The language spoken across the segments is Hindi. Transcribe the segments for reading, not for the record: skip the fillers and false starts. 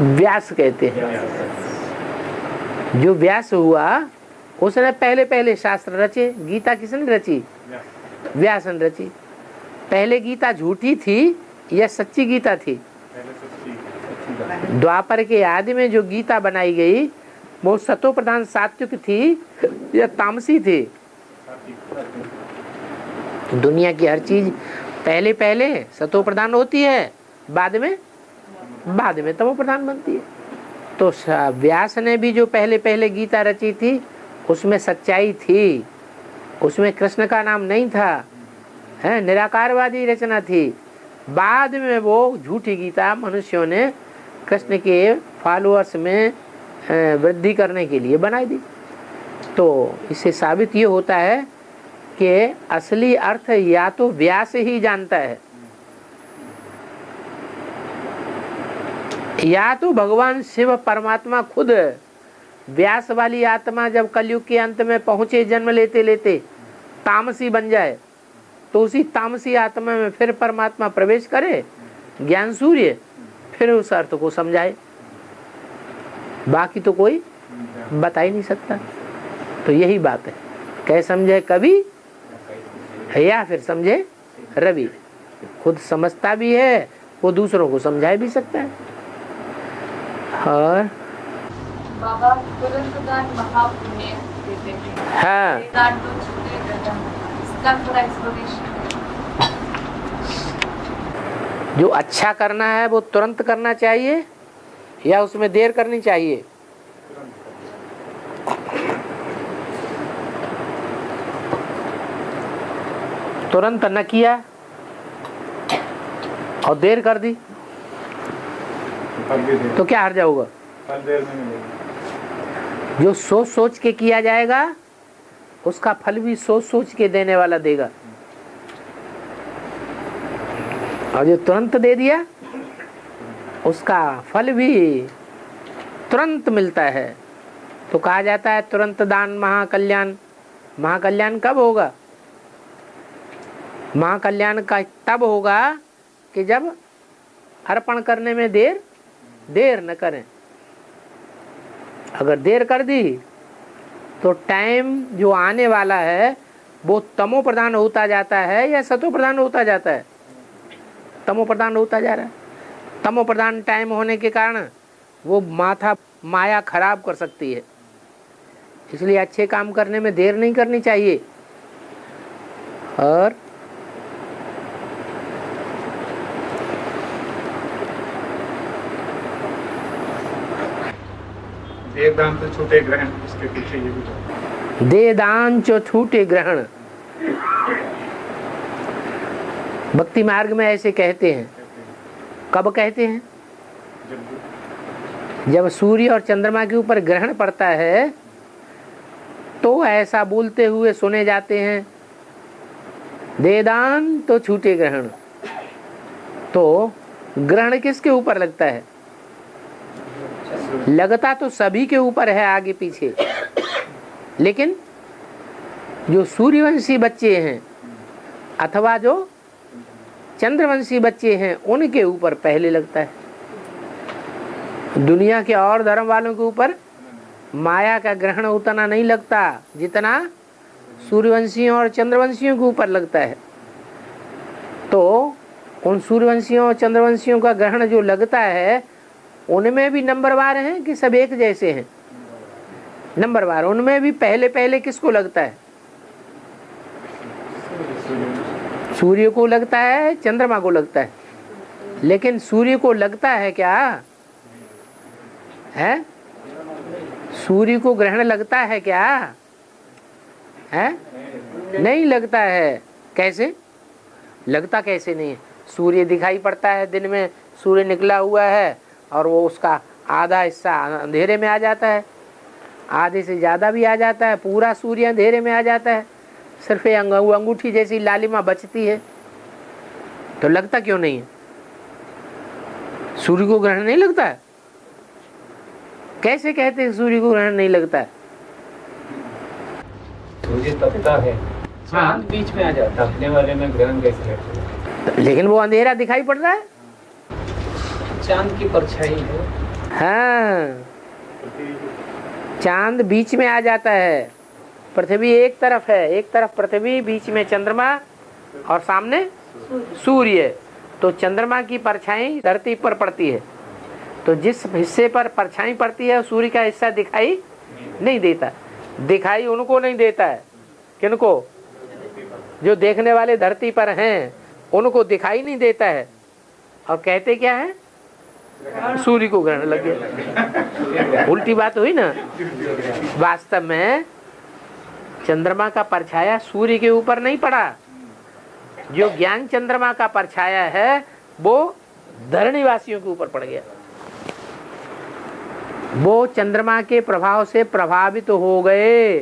व्यास कहते हैं। जो व्यास हुआ उसने पहले पहले शास्त्र रचे। गीता किसने रची? व्यास ने रची। पहले गीता झूठी थी या सच्ची गीता थी? द्वापर के आदि में जो गीता बनाई गई वो सतो प्रधान सात्विक थी या तामसी थी? दुनिया की हर चीज पहले पहले सतो प्रधान होती है, बाद में तमो प्रधान बनती है। तो व्यास ने भी जो पहले पहले गीता रची थी उसमें सच्चाई थी, उसमें कृष्ण का नाम नहीं था, है निराकारवादी रचना थी। बाद में वो झूठी गीता मनुष्यों ने कृष्ण के फॉलोअर्स में वृद्धि करने के लिए बनाई दी। तो इससे साबित ये होता है कि असली अर्थ या तो व्यास ही जानता है या तो भगवान शिव परमात्मा खुद। व्यास वाली आत्मा जब कलयुग के अंत में पहुंचे, जन्म लेते लेते तामसी बन जाए, तो उसी तामसी आत्मा में फिर परमात्मा प्रवेश करे, ज्ञान सूर्य, फिर उस अर्थ को समझाए। बाकी तो कोई बता ही नहीं सकता। तो यही बात है, कह समझे कवि या फिर समझे रवि। खुद समझता भी है, वो दूसरों को समझा भी सकता है। और बाबा तुरंत दान महापुण्य देते हैं। हाँ, दान तो छूटे ग्रहण, इसका थोड़ा एक्सप्लेनेशन। जो अच्छा करना है वो तुरंत करना चाहिए या उसमें देर करनी चाहिए? तुरंत न किया और देर कर दी तो क्या हार जाओगा? जो सोच सोच के किया जाएगा उसका फल भी सोच सोच के देने वाला देगा, और जो तुरंत दे दिया उसका फल भी तुरंत मिलता है। तो कहा जाता है तुरंत दान महाकल्याण। महाकल्याण कब होगा? महाकल्याण का तब होगा कि जब अर्पण करने में देर न करें। अगर देर कर दी तो टाइम जो आने वाला है वो तमो प्रधान होता जाता है या सतो प्रधान होता जाता है? तमो प्रधान होता जा रहा है। तमो प्रधान टाइम होने के कारण वो माया खराब कर सकती है। इसलिए अच्छे काम करने में देर नहीं करनी चाहिए। और दे दान तो छूटे ग्रहण, इसके पीछे ये भी दे दान जो छूटे ग्रहण। भक्ति मार्ग में ऐसे कहते हैं। कब कहते हैं? जब सूर्य और चंद्रमा के ऊपर ग्रहण पड़ता है तो ऐसा बोलते हुए सुने जाते हैं, दे दान तो छूटे ग्रहण। तो ग्रहण किसके ऊपर लगता है? लगता तो सभी के ऊपर है, आगे पीछे, लेकिन जो सूर्यवंशी बच्चे हैं अथवा जो चंद्रवंशी बच्चे हैं उनके ऊपर पहले लगता है। दुनिया के और धर्म वालों के ऊपर माया का ग्रहण उतना नहीं लगता जितना सूर्यवंशियों और चंद्रवंशियों के ऊपर लगता है। तो उन सूर्यवंशियों और चंद्रवंशियों का ग्रहण जो लगता है उनमें भी नंबरवार हैं कि सब एक जैसे हैं? नंबरवार। उनमें भी पहले पहले किसको लगता है? सूर्य को लगता है, चंद्रमा को लगता है। लेकिन सूर्य को लगता है क्या है? सूर्य को ग्रहण लगता है क्या है? नहीं लगता है। कैसे लगता? कैसे नहीं? सूर्य दिखाई पड़ता है दिन में, सूर्य निकला हुआ है और वो उसका आधा हिस्सा अंधेरे में आ जाता है, आधे से ज़्यादा भी आ जाता है, पूरा सूर्य अंधेरे में आ जाता है, सिर्फ अंगूठी जैसी लालिमा बचती है। तो लगता क्यों नहीं है? सूर्य को ग्रहण नहीं लगता है? कैसे कहते हैं सूर्य को ग्रहण नहीं लगता है? सूर्य तपता है, चांद बीच में आ जाता है, तपने वाले में ग्रहण कैसे लगता है? लेकिन वो अंधेरा दिखाई पड़ रहा है। चांद की परछाई है। हाँ, चांद बीच में आ जाता है, पृथ्वी एक तरफ है, एक तरफ पृथ्वी, बीच में चंद्रमा और सामने सूर्य। तो चंद्रमा की परछाई धरती पर पड़ती है, तो जिस हिस्से पर परछाई पड़ती है सूर्य का हिस्सा दिखाई नहीं देता। दिखाई उनको नहीं देता है, किनको? जो देखने वाले धरती पर हैं उनको दिखाई नहीं देता है, और कहते क्या है? सूर्य को ग्रहण लग गया। उल्टी बात हुई ना। वास्तव में चंद्रमा का परछाया सूर्य के ऊपर नहीं पड़ा। जो ज्ञान चंद्रमा का परछाया है वो धरणी वासियों के ऊपर पड़ गया। वो चंद्रमा के प्रभाव से प्रभावित हो गए।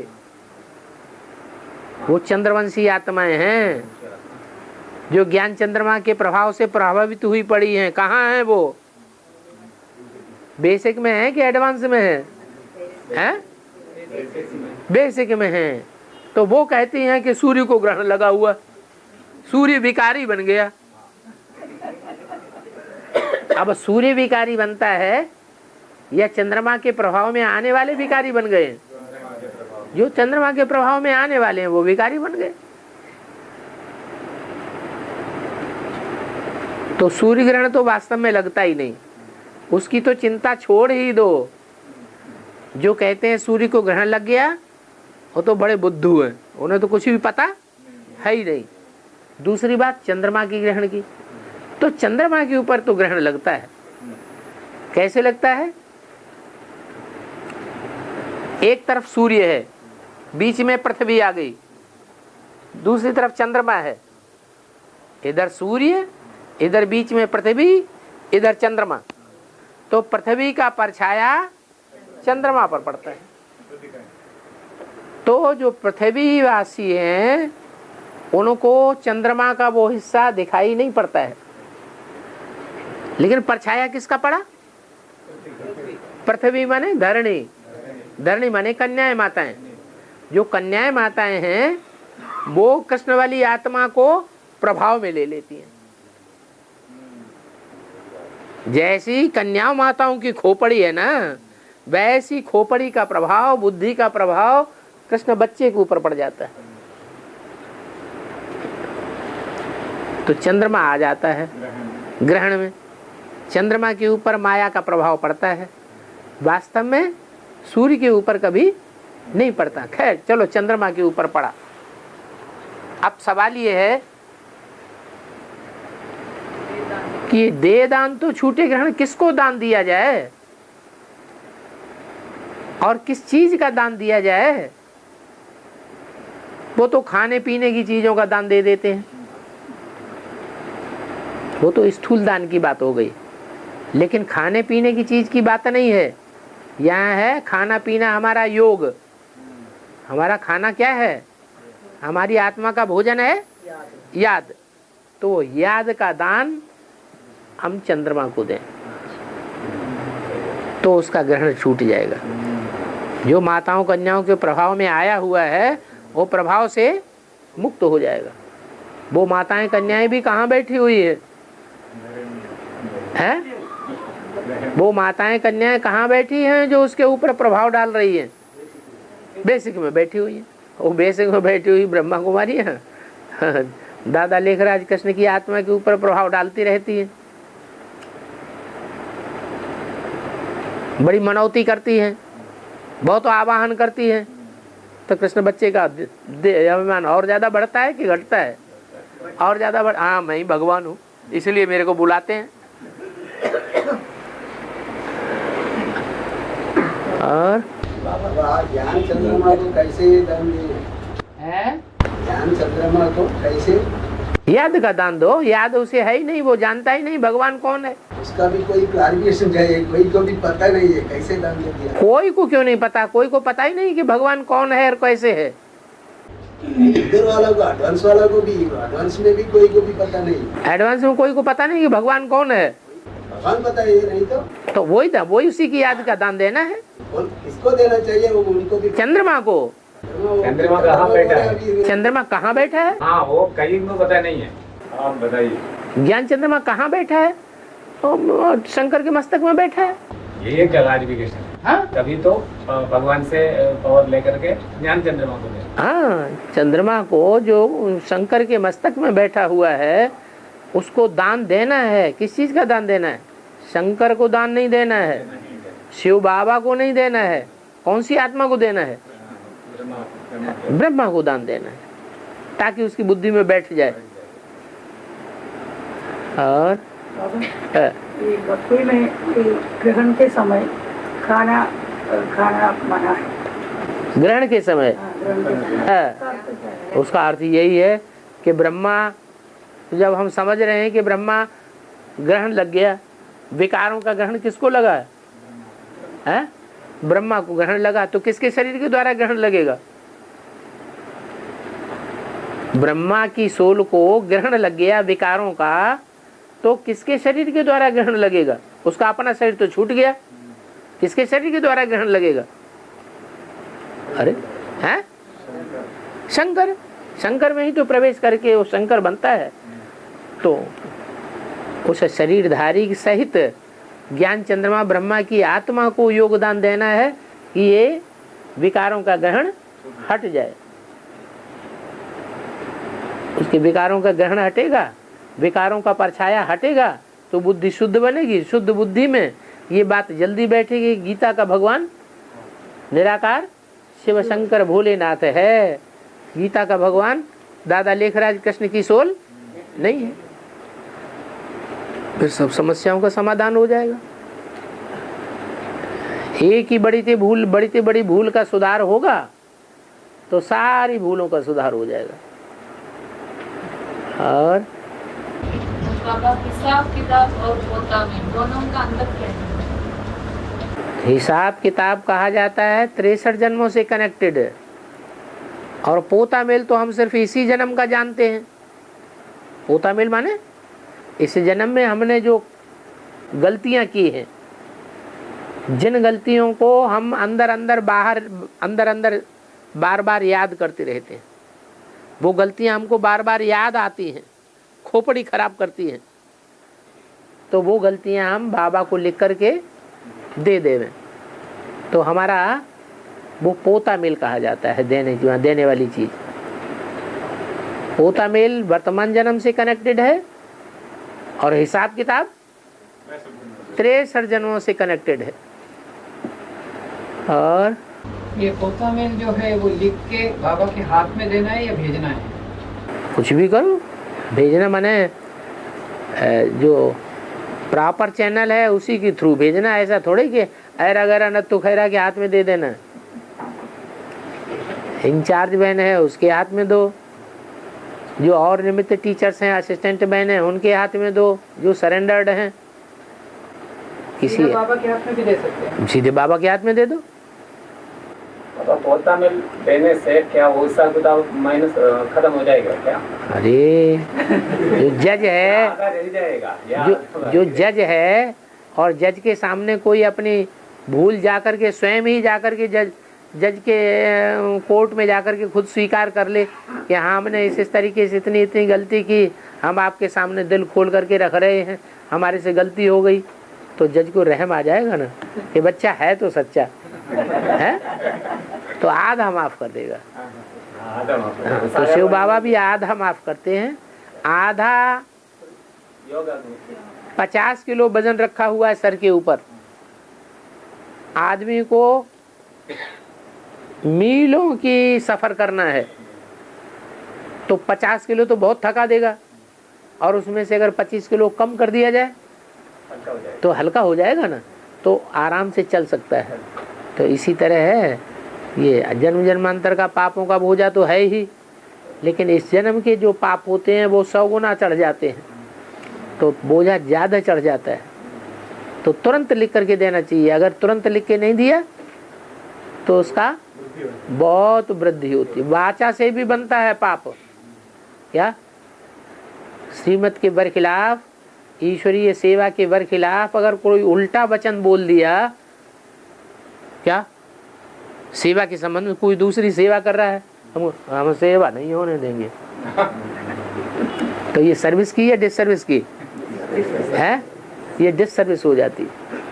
वो चंद्रवंशी आत्माएं हैं जो ज्ञान चंद्रमा के प्रभाव से प्रभावित हुई पड़ी हैं। कहाँ है वो? बेसिक में है कि एडवांस में है? हैं? बेसिक में है। तो वो कहती हैं कि सूर्य को ग्रहण लगा हुआ, सूर्य विकारी बन गया। अब सूर्य विकारी बनता है या चंद्रमा के प्रभाव में आने वाले विकारी बन गए? जो चंद्रमा के प्रभाव में आने वाले हैं वो विकारी बन गए। तो सूर्य ग्रहण तो वास्तव में लगता ही नहीं, उसकी तो चिंता छोड़ ही दो। जो कहते हैं सूर्य को ग्रहण लग गया वो तो बड़े बुद्धू हैं, उन्हें तो कुछ भी पता है ही नहीं। दूसरी बात चंद्रमा की ग्रहण की, तो चंद्रमा के ऊपर तो ग्रहण लगता है। कैसे लगता है? एक तरफ सूर्य है, बीच में पृथ्वी आ गई, दूसरी तरफ चंद्रमा है। इधर सूर्य, इधर बीच में पृथ्वी, इधर चंद्रमा। तो पृथ्वी का परछाया चंद्रमा पर पड़ता है। तो जो पृथ्वी वासी हैं उनको चंद्रमा का वो हिस्सा दिखाई नहीं पड़ता है, लेकिन परछाया किसका पड़ा? पृथ्वी माने धरणी, धरणी माने कन्याएं माताएं। जो कन्याएं माताएं हैं वो कृष्ण वाली आत्मा को प्रभाव में ले लेती हैं। जैसी कन्या माताओं की खोपड़ी है ना, वैसी खोपड़ी का प्रभाव, बुद्धि का प्रभाव कृष्ण बच्चे के ऊपर पड़ जाता है। तो चंद्रमा आ जाता है ग्रहण में, चंद्रमा के ऊपर माया का प्रभाव पड़ता है। वास्तव में सूर्य के ऊपर कभी नहीं पड़ता। खैर चलो, चंद्रमा के ऊपर पड़ा। अब सवाल ये है कि दे दान तो छूटे ग्रहण, किसको दान दिया जाए और किस चीज का दान दिया जाए? वो तो खाने पीने की चीजों का दान दे देते हैं, वो तो स्थूल दान की बात हो गई। लेकिन खाने पीने की चीज की बात नहीं है। यहाँ है खाना पीना हमारा योग। हमारा खाना क्या है? हमारी आत्मा का भोजन है याद। तो याद का दान हम चंद्रमा को दें तो उसका ग्रहण छूट जाएगा। जो माताओं कन्याओं के प्रभाव में आया हुआ है वो प्रभाव से मुक्त हो जाएगा। वो माताएं कन्याएं भी कहाँ बैठी हुई है? वो माताएं कन्याएं कहाँ बैठी हैं जो उसके ऊपर प्रभाव डाल रही हैं? बेसिक में बैठी हुई है। वो बेसिक में बैठी हुई ब्रह्मा कुमारी है, दादा लेखराज कृष्ण की आत्मा के ऊपर प्रभाव डालती रहती है, बड़ी मनौती करती है, बहुत आवाहन करती है। तो कृष्ण बच्चे का अभिमान और ज्यादा बढ़ता है कि घटता है? और ज्यादा बढ़। हाँ, मैं ही भगवान हूँ इसलिए मेरे को बुलाते हैं। और ज्ञान चंद्रमा को कैसे दान है? ज्ञान चंद्रमा को कैसे? याद का दान दो। याद उसे है ही नहीं, वो जानता ही नहीं भगवान कौन है। उसका भी कोई क्लैरिफिकेशन चाहिए। कोई को भी पता नहीं है कैसे दान दे दिया। कोई को क्यों नहीं पता? कोई को पता ही नहीं कि भगवान कौन है और कैसे है। इधर वाला को, एडवांस वाला को भी, एडवांस में भी कोई को भी पता नहीं। एडवांस में कोई को पता नहीं कि भगवान कौन है। भगवान पता है नहीं तो वही था, वही उसी की याद का दान देना है। किसको देना चाहिए? वो उनको भी। चंद्रमा को। चंद्रमा कहाँ बैठा है? चंद्रमा कहाँ बैठा है? हाँ, वो कहीं को पता नहीं है। आप बताइए, ज्ञान चंद्रमा कहाँ बैठा है? और शंकर के मस्तक में बैठा है। ये क्लैरिफिकेशन। हाँ तभी तो भगवान से पावर लेकर के ज्ञान चंद्रमा को दे। हाँ, चंद्रमा को जो शंकर के मस्तक में बैठा हुआ है उसको दान देना है। किस चीज का दान देना है? शंकर को दान नहीं देना है, शिव बाबा को नहीं देना है, कौन सी आत्मा को देना है? ब्रह्मा को दान देना है, ताकि उसकी बुद्धि में बैठ जाए। और ये रसोई में ग्रहण के समय खाना मना है। ग्रहण के समय ग्रहण के समय है, उसका अर्थ यही है कि ब्रह्मा, जब हम समझ रहे हैं कि ब्रह्मा ग्रहण लग गया, विकारों का ग्रहण किसको लगा है? ब्रह्मा को ग्रहण लगा, तो किसके शरीर के द्वारा ग्रहण लगेगा? ब्रह्मा की सोल को ग्रहण लग गया विकारों का, तो किसके शरीर के द्वारा ग्रहण लगेगा? उसका अपना शरीर तो छूट गया, किसके शरीर के द्वारा ग्रहण लगेगा? अरे हैं? शंकर, शंकर में ही तो प्रवेश करके वो शंकर बनता है। तो उस शरीरधारी सहित ज्ञान चंद्रमा ब्रह्मा की आत्मा को योगदान देना है कि ये विकारों का ग्रहण हट जाए। उसके विकारों का ग्रहण हटेगा, विकारों का परछाया हटेगा, तो बुद्धि शुद्ध बनेगी। शुद्ध बुद्धि में ये बात जल्दी बैठेगी, गीता का भगवान निराकार शिव शंकर भोलेनाथ है, गीता का भगवान दादा लेखराज कृष्ण की सोल नहीं है। फिर सब समस्याओं का समाधान हो जाएगा। एक ही बड़ी भूल का सुधार होगा तो सारी भूलों का सुधार हो जाएगा। और बाबा, हिसाब किताब और पोता में दोनों का अंतर क्या है? हिसाब किताब कहा जाता है 63 जन्मों से कनेक्टेड है, और पोता मेल तो हम सिर्फ इसी जन्म का जानते हैं। पोता मेल माने इस जन्म में हमने जो गलतियां की हैं, जिन गलतियों को हम अंदर बार बार याद करते रहते हैं, वो गलतियां हमको बार बार याद आती हैं, खोपड़ी खराब करती हैं, तो वो गलतियां हम बाबा को लिख करके दे देवें, तो हमारा वो पोता मेल कहा जाता है। देने वाली चीज पोता मेल वर्तमान जन्म से कनेक्टेड है, और हिसाब किताब 63 जन्मों से कनेक्टेड है। और ये पोता मेल जो है वो लिख के बाबा के हाथ में देना है या भेजना है? कुछ भी करो, भेजना माने जो प्रॉपर चैनल है उसी के थ्रू भेजना। ऐसा थोड़ी कि ऐरा गैरा नत्थु खैरा के हाथ में दे देना। इंचार्ज बहन है उसके हाथ में दो, जो और निमित्त टीचर्स हैं, असिस्टेंट बहन है उनके हाथ में दो, जो सरेंडर्ड हैं। किसी बाबा के हाथ में भी दे सकते हैं? सीधे बाबा के हाथ में दे दो। तो पोता में देने से क्या वो हिसाब किताब माइनस खत्म हो जाएगा क्या? अरे जो जज है, रह जाएगा जो जज है, और जज के सामने कोई अपनी भूल जाकर के स्वयं ही जाकर के जज के कोर्ट में जाकर के खुद स्वीकार कर ले कि हाँ हमने इस तरीके से इतनी गलती की, हम आपके सामने दिल खोल करके रख रहे हैं, हमारे से गलती हो गई, तो जज को रहम आ जाएगा ना कि बच्चा है तो सच्चा है, तो आधा माफ कर देगा। तो शिव बाबा भी आधा माफ करते हैं। आधा 50 किलो वजन रखा हुआ है सर के ऊपर, आदमी को मीलों की सफर करना है, तो 50 किलो तो बहुत थका देगा, और उसमें से अगर 25 किलो कम कर दिया जाए तो हल्का हो जाएगा ना, तो आराम से चल सकता है। तो इसी तरह है, ये जन्म जन्मांतर का पापों का बोझा तो है ही, लेकिन इस जन्म के जो पाप होते हैं वो 100 गुना चढ़ जाते हैं, तो बोझा ज़्यादा चढ़ जाता है। तो तुरंत लिख करके देना चाहिए। अगर तुरंत लिख के नहीं दिया तो उसका बहुत वृद्धि होती है। वाचा से भी बनता है पाप, क्या? श्रीमत के बरखिलाफ, ईश्वरीय सेवा के बरखिलाफ अगर कोई उल्टा वचन बोल दिया, क्या सेवा के संबंध में कोई दूसरी सेवा कर रहा है, हम सेवा नहीं होने देंगे, तो ये सर्विस की या डिस सर्विस की है? ये डिस सर्विस हो जाती।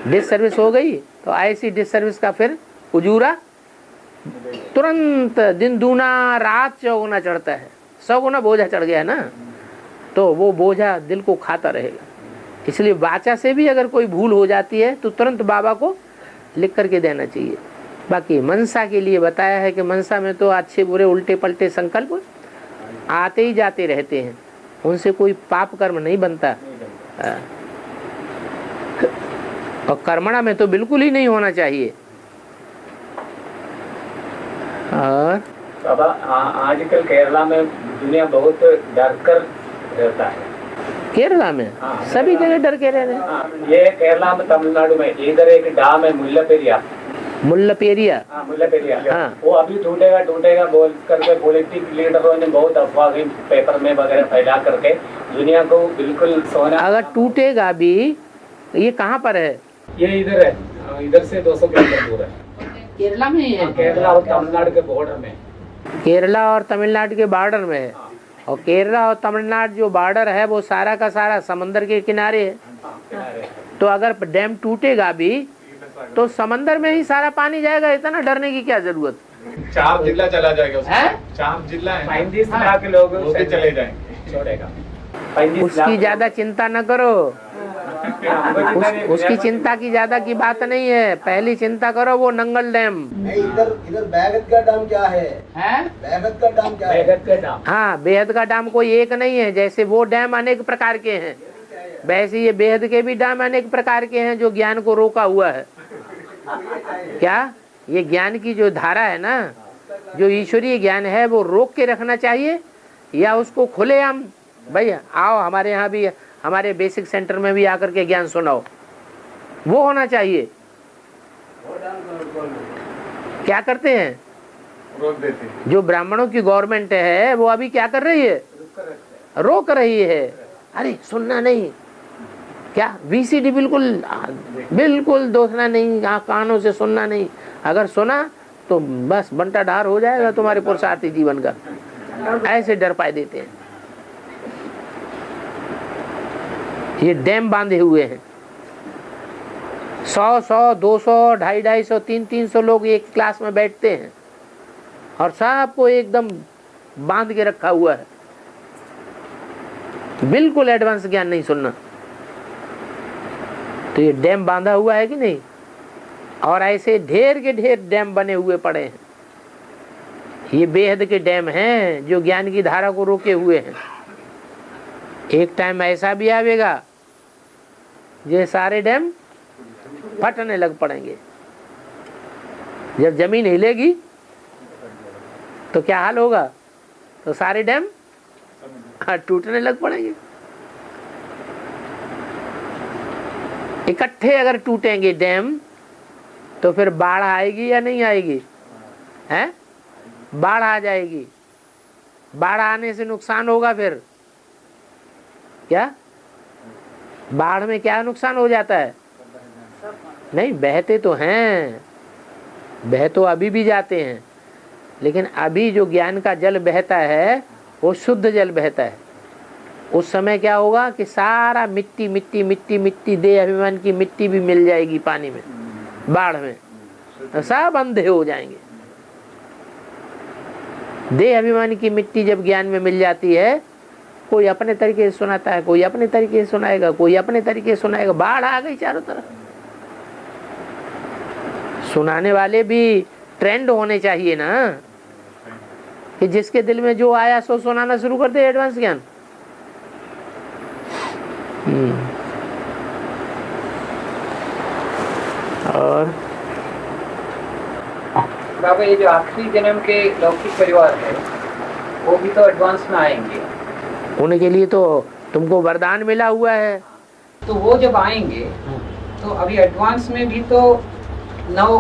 डिस सर्विस हो गई तो ऐसी डिस सर्विस का फिर उजूरा तुरंत दिन दूना रात चौगुना चढ़ता है। 100 गुना बोझा चढ़ गया ना, तो वो बोझा दिल को खाता रहेगा। इसलिए वाचा से भी अगर कोई भूल हो जाती है तो तुरंत बाबा को लिख करके देना चाहिए। बाकी मनसा के लिए बताया है कि मनसा में तो अच्छे बुरे उल्टे पलटे संकल्प आते ही जाते रहते हैं, उनसे कोई पाप कर्म नहीं बनता। और कर्मणा में तो बिल्कुल ही नहीं होना चाहिए। और बाबा आजकल केरला में दुनिया बहुत डर कर रहता है। केरला में सभी जगह डर के रह रहे हैं। ये केरला में, तमिलनाडु में इधर एक डैम है मुल्लापेरिया। मुल्लापेरिया हाँ। वो अभी टूटेगा बोल करके पॉलिटिक लीडरों ने बहुत अफवाह पेपर में वगैरह फैला करके दुनिया को बिल्कुल सोना। अगर टूटेगा भी, ये कहाँ पर है? ये इधर है, इधर से 200 किलोमीटर दूर है। केरला में ही है। केरला और तमिलनाडु के बॉर्डर में। केरला और तमिलनाडु के बॉर्डर में है। और केरला और तमिलनाडु जो बॉर्डर है वो सारा का सारा समंदर के किनारे है। तो अगर डैम टूटेगा भी तो समंदर में ही सारा पानी जाएगा, इतना डरने की क्या जरूरत? 4 जिला चला जाएगा उसमें। है? 4 जिला है, 35 लाख लोग वो भी चले जाएंगे। छोड़ेगा। उसकी ज्यादा चिंता न करो। उसकी चिंता की ज्यादा की बात नहीं है। पहली चिंता करो वो नंगल डैम। नहीं, इधर बेहद का डैम क्या है? बेहद का डैम क्या है? हाँ, बेहद का डैम कोई एक नहीं है। जैसे वो डैम अनेक प्रकार के हैं, वैसे ये बेहद के भी डैम अनेक प्रकार के हैं जो ज्ञान को रोका हुआ है। क्या ये ज्ञान की जो धारा है ना, जो ईश्वरीय ज्ञान है, वो रोक के रखना चाहिए या उसको खुले आम भैया आओ हमारे यहाँ भी, हमारे बेसिक सेंटर में भी आकर के ज्ञान सुनाओ, वो होना चाहिए। क्या करते हैं? रोक देते हैं। जो ब्राह्मणों की गवर्नमेंट है वो अभी क्या कर रही है? रोक रही है। अरे सुनना नहीं, क्या वीसीडी बिल्कुल दोषना नहीं, कानों से सुनना नहीं। अगर सुना तो बस बंटा ढार हो जाएगा तुम्हारे पुरुषार्थी जीवन का। ऐसे डर पाए देते हैं। ये डैम बांधे हुए हैं। 100, 200, 250, 300 लोग एक क्लास में बैठते हैं और सबको एकदम बांध के रखा हुआ है। बिल्कुल एडवांस ज्ञान नहीं सुनना। तो ये डैम बांधा हुआ है कि नहीं? और ऐसे ढेर के ढेर डैम बने हुए पड़े हैं। ये बेहद के डैम हैं जो ज्ञान की धारा को रोके हुए हैं। एक टाइम ऐसा भी आवेगा ये सारे डैम फटने लग पड़ेंगे। जब जमीन हिलेगी तो क्या हाल होगा? तो सारे डैम टूटने लग पड़ेंगे। इकट्ठे अगर टूटेंगे डैम तो फिर बाढ़ आएगी या नहीं आएगी? हैं? बाढ़ आ जाएगी। बाढ़ आने से नुकसान होगा। फिर क्या बाढ़ में क्या नुकसान हो जाता है? नहीं, बहते तो हैं, बह तो अभी भी जाते हैं, लेकिन अभी जो ज्ञान का जल बहता है वो शुद्ध जल बहता है। उस समय क्या होगा कि सारा मिट्टी मिट्टी मिट्टी मिट्टी देह अभिमान की मिट्टी भी मिल जाएगी पानी में। बाढ़ में तो सब अंधे हो जाएंगे। देह अभिमान की मिट्टी जब ज्ञान में मिल जाती है, कोई अपने तरीके से सुनाता है, कोई अपने तरीके से सुनाएगा, कोई अपने तरीके से सुनाएगा। बाढ़ आ गई चारों तरफ। सुनाने वाले भी ट्रेंड होने चाहिए ना, कि जिसके दिल में जो आया सो सुनाना शुरू कर दे एडवांस ज्ञान। और बाबा ये जो आखिरी जन्म के लौकिक परिवार है वो भी तो एडवांस में आएंगे। उनके लिए तो तुमको वरदान मिला हुआ है। तो वो जब आएंगे तो अभी एडवांस में भी तो 9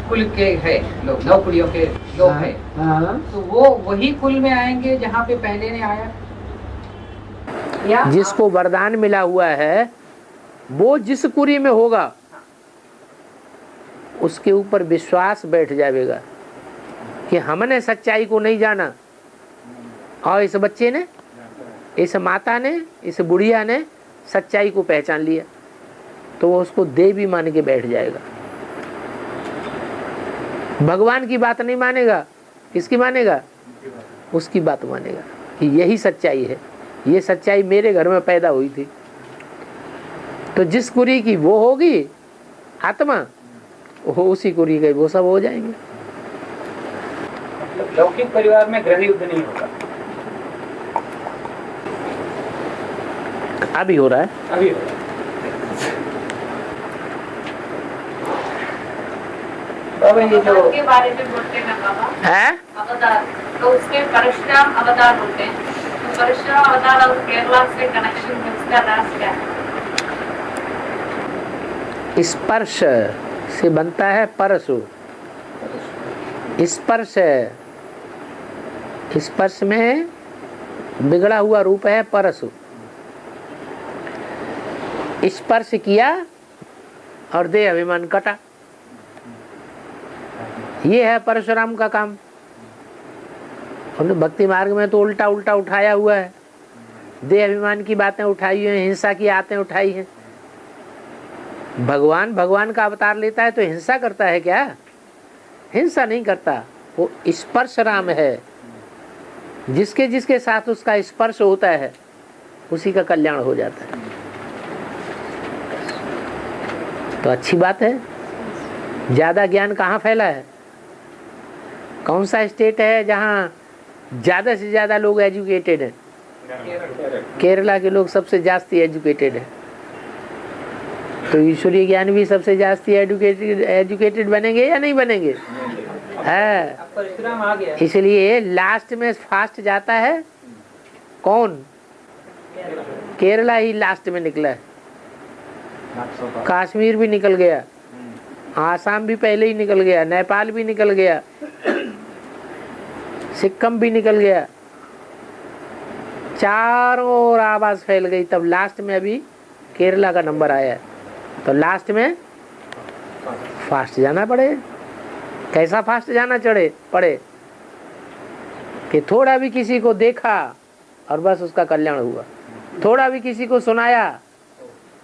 कुल के है लोग, 9 कुलियों के लोग हैं। तो वो वही कुल में आएंगे जहाँ पे पहले ने आया। या जिसको वरदान मिला हुआ है वो जिस कुरी में होगा उसके ऊपर विश्वास बैठ जाएगा कि हमने सच्चाई को नहीं जाना और इस बच्चे ने इस माता ने, इस बुढ़िया ने सच्चाई को पहचान लिया तो वो उसको देवी मान के बैठ जाएगा। भगवान की बात नहीं मानेगा, किसकी मानेगा? उसकी बात मानेगा कि यही सच्चाई है, ये सच्चाई मेरे घर में पैदा हुई थी। तो जिस कुरी की वो होगी आत्मा, वो उसी कुरी के वो सब हो जाएंगे। लौकिक परिवार में गृह युद्ध नहीं होगा। अभी हो रहा है, अभी हो रहा है। बाबा ये जो के बारे में बोलते हैं बाबा, है अवतार, तो उसके परशुराम अवतार होते हैं। तो परशुराम अवतार और केरला से कनेक्शन है, उसका राज क्या है? स्पर्श से बनता है परशु। स्पर्श, स्पर्श में बिगड़ा हुआ रूप है परशु। स्पर्श किया और देह अभिमान कटा, ये है परशुराम का काम। उन्होंने भक्ति मार्ग में तो उल्टा उल्टा उठाया हुआ है, देह अभिमान की बातें उठाई हैं, हिंसा की आतें उठाई हैं। भगवान का अवतार लेता है तो हिंसा करता है क्या? हिंसा नहीं करता, वो स्पर्श राम है। जिसके जिसके साथ उसका स्पर्श होता है उसी का कल्याण हो जाता है। तो अच्छी बात है। ज्यादा ज्ञान कहाँ फैला है? कौन सा स्टेट है जहाँ ज्यादा से ज्यादा लोग एजुकेटेड हैं? केरला के लोग सबसे जास्ती एजुकेटेड है। तो ईश्वरीय ज्ञान भी सबसे जास्ती एजुकेटेड बनेंगे या नहीं बनेंगे? है। परशुराम आ गया। इसलिए लास्ट में फास्ट जाता है कौन? केरला ही लास्ट में निकला है। कश्मीर भी निकल गया, आसाम भी पहले ही निकल गया, नेपाल भी निकल गया, सिक्किम भी निकल गया, चारों ओर आवाज फैल गई। तब लास्ट में अभी केरला का नंबर आया है। तो लास्ट में फास्ट जाना पड़े। कैसा फास्ट जाना पड़े कि थोड़ा भी किसी को देखा और बस उसका कल्याण हुआ, थोड़ा भी किसी को सुनाया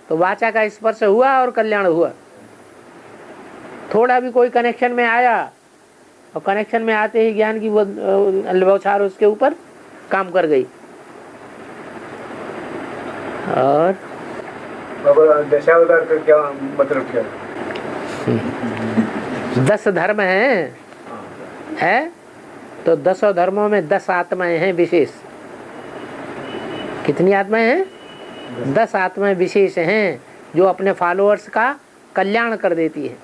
तो वाचा का स्पर्श हुआ और कल्याण हुआ, थोड़ा भी कोई कनेक्शन में आया और कनेक्शन में आते ही ज्ञान की वो बौछार उसके ऊपर काम कर गई। और दशावतार का क्या मतलब क्या? 10 धर्म है तो 10 धर्मों में 10 आत्माएं हैं विशेष। कितनी आत्माएं हैं? 10 आत्माएं विशेष हैं जो अपने फॉलोअर्स का कल्याण कर देती है।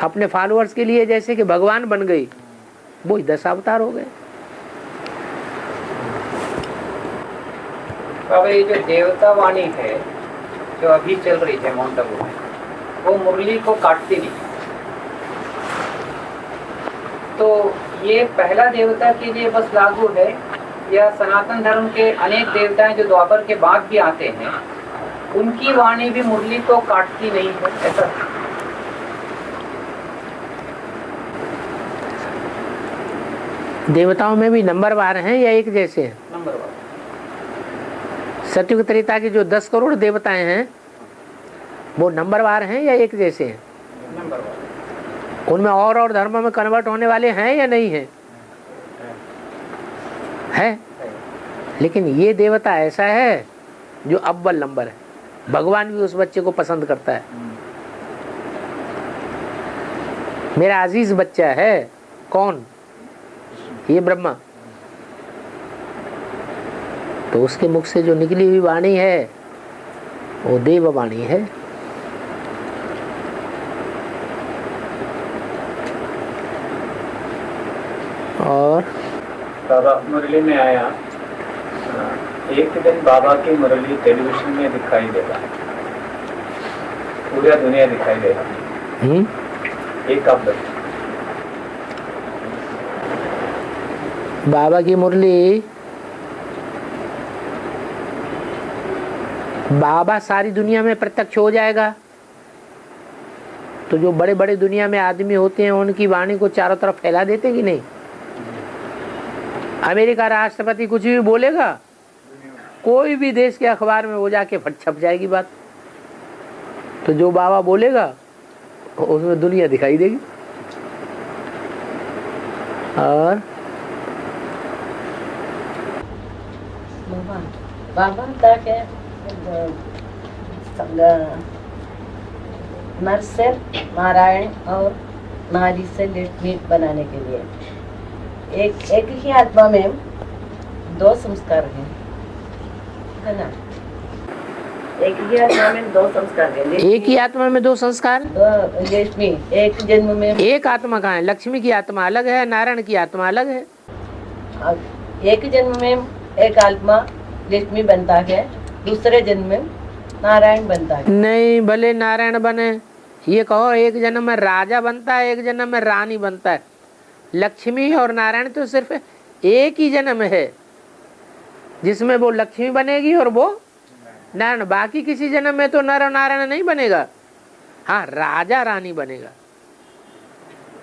अपने फॉलोअर्स के लिए जैसे कि भगवान बन गई, वो 10 अवतार हो गए। बाबा ये जो देवता वाणी है जो अभी चल रही है माउंट आबू में, वो मुरली को काटती नहीं। तो ये पहला देवता के लिए बस लागू है या सनातन धर्म के अनेक देवताएं जो द्वापर के बाद भी आते हैं उनकी वाणी भी मुरली को काटती नहीं है? ऐसा देवताओं में भी नंबरवार हैं या एक जैसे हैं? नंबरवार। सतयुग त्रेता के जो 10 करोड़ देवताएं हैं वो नंबरवार हैं या एक जैसे हैं? नंबरवार। उनमें और धर्मों में कन्वर्ट होने वाले हैं या नहीं हैं? है। लेकिन ये देवता ऐसा है जो अव्वल नंबर है। भगवान भी उस बच्चे को पसंद करता है। मेरा अजीज बच्चा है कौन? ये ब्रह्मा। तो उसके मुख से जो निकली हुई वाणी है वो देव वाणी है। और बाबा मुरली में आया, एक दिन बाबा की मुरली टेलीविजन में दिखाई देगा, पूरा दुनिया दिखाई देगा। एक अब बाबा की मुरली, बाबा सारी दुनिया में प्रत्यक्ष हो जाएगा तो जो बड़े बड़े दुनिया में आदमी होते हैं उनकी वाणी को चारों तरफ फैला देते कि नहीं? अमेरिका राष्ट्रपति कुछ भी बोलेगा कोई भी देश के अखबार में वो जाके फट छप जाएगी बात। तो जो बाबा बोलेगा उसमें दुनिया दिखाई देगी। और बाबा के नर से नारायण और नारी से लक्ष्मी बनाने के लिए एक ही आत्मा में दो संस्कार हैं, है ना? एक ही आत्मा में दो संस्कार हैं। एक ही आत्मा में दो संस्कार, लक्ष्मी एक जन्म में, एक आत्मा कहाँ है? लक्ष्मी की आत्मा अलग है, नारायण की आत्मा अलग है। एक जन्म में एक आत्मा लक्ष्मी बनता है, दूसरे जन्म में नारायण बनता है। नहीं, भले नारायण बने, ये कहो एक जन्म में राजा बनता है, एक जन्म में रानी बनता है। लक्ष्मी और नारायण तो सिर्फ एक ही जन्म है जिसमें वो लक्ष्मी बनेगी और वो नारायण। बाकी किसी जन्म में तो नर और नारायण नहीं बनेगा। हाँ, राजा रानी बनेगा।